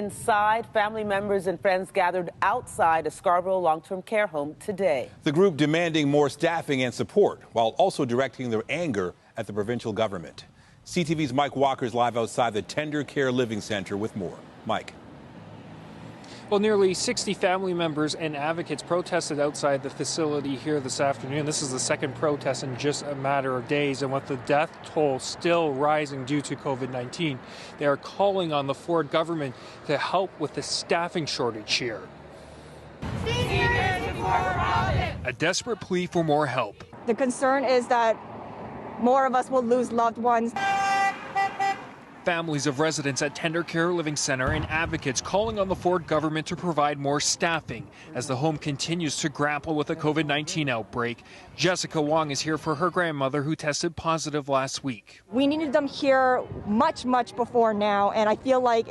inside. Family members and friends gathered outside a Scarborough long-term care home today. The group demanding more staffing and support while also directing their anger at the provincial government. CTV's Mike Walker is live outside the Tendercare Living Center with more. Mike. Well, nearly 60 family members and advocates protested outside the facility here this afternoon. This is the second protest in just a matter of days, and with the death toll still rising due to COVID-19, they are calling on the Ford government to help with the staffing shortage here. A desperate plea for more help. The concern is that more of us will lose loved ones. Families of residents at Tendercare Living Center and advocates calling on the Ford government to provide more staffing as the home continues to grapple with a COVID-19 outbreak. Jessica Wong is here for her grandmother who tested positive last week. We needed them here much before now, and I feel like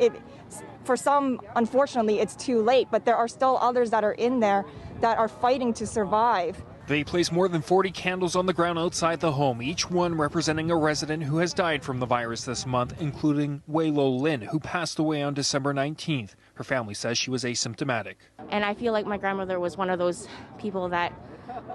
for some, unfortunately, it's too late, but there are still others that are in there that are fighting to survive. They placed more than 40 candles on the ground outside the home, each one representing a resident who has died from the virus this month, including Waylo Lin, who passed away on December 19th. Her family says she was asymptomatic. And I feel like my grandmother was one of those people that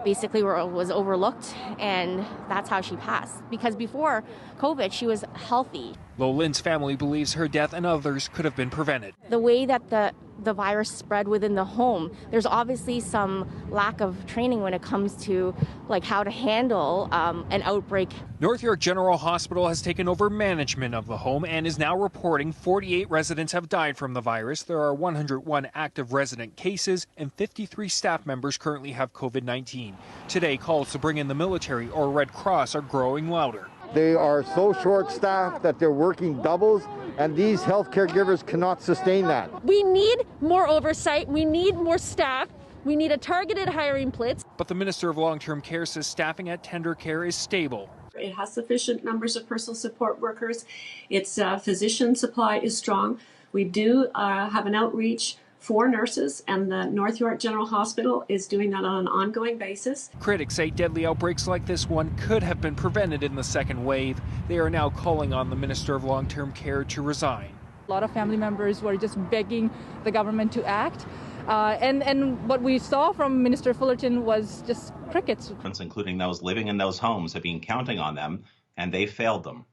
basically was overlooked, and that's how she passed. Because before COVID, she was healthy. Lo Lin's family believes her death and others could have been prevented. The way that the virus spread within the home, there's obviously some lack of training when it comes to like how to handle an outbreak. North York General Hospital has taken over management of the home and is now reporting 48 residents have died from the virus. There are 101 active resident cases and 53 staff members currently have COVID-19. Today, calls to bring in the military or Red Cross are growing louder. They are so short-staffed that they're working doubles, and these health caregivers cannot sustain that. We need more oversight. We need more staff. We need a targeted hiring blitz. But the Minister of Long-Term Care says staffing at Tendercare is stable. It has sufficient numbers of personal support workers. Its physician supply is strong. We do have an outreach for nurses, and the North York General Hospital is doing that on an ongoing basis. Critics say deadly outbreaks like this one could have been prevented in the second wave. They are now calling on the Minister of Long-Term Care to resign. A lot of family members were just begging the government to act. And what we saw from Minister Fullerton was just crickets. Including those living in those homes have been counting on them, and they failed them.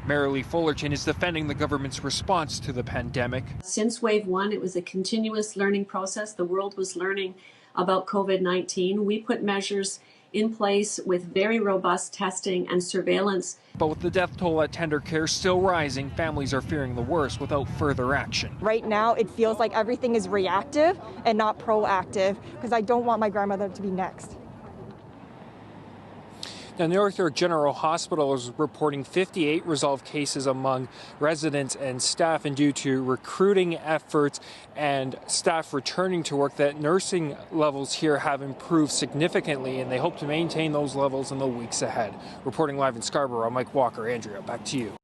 Marilee Fullerton is defending the government's response to the pandemic. Since wave one, it was a continuous learning process. The world was learning about COVID-19. We put measures in place with very robust testing and surveillance. But with the death toll at Tendercare still rising, families are fearing the worst without further action. Right now, it feels like everything is reactive and not proactive, because I don't want my grandmother to be next. Now, North York General Hospital is reporting 58 resolved cases among residents and staff, and due to recruiting efforts and staff returning to work, that nursing levels here have improved significantly, and they hope to maintain those levels in the weeks ahead. Reporting live in Scarborough, Mike Walker. Andrea, back to you.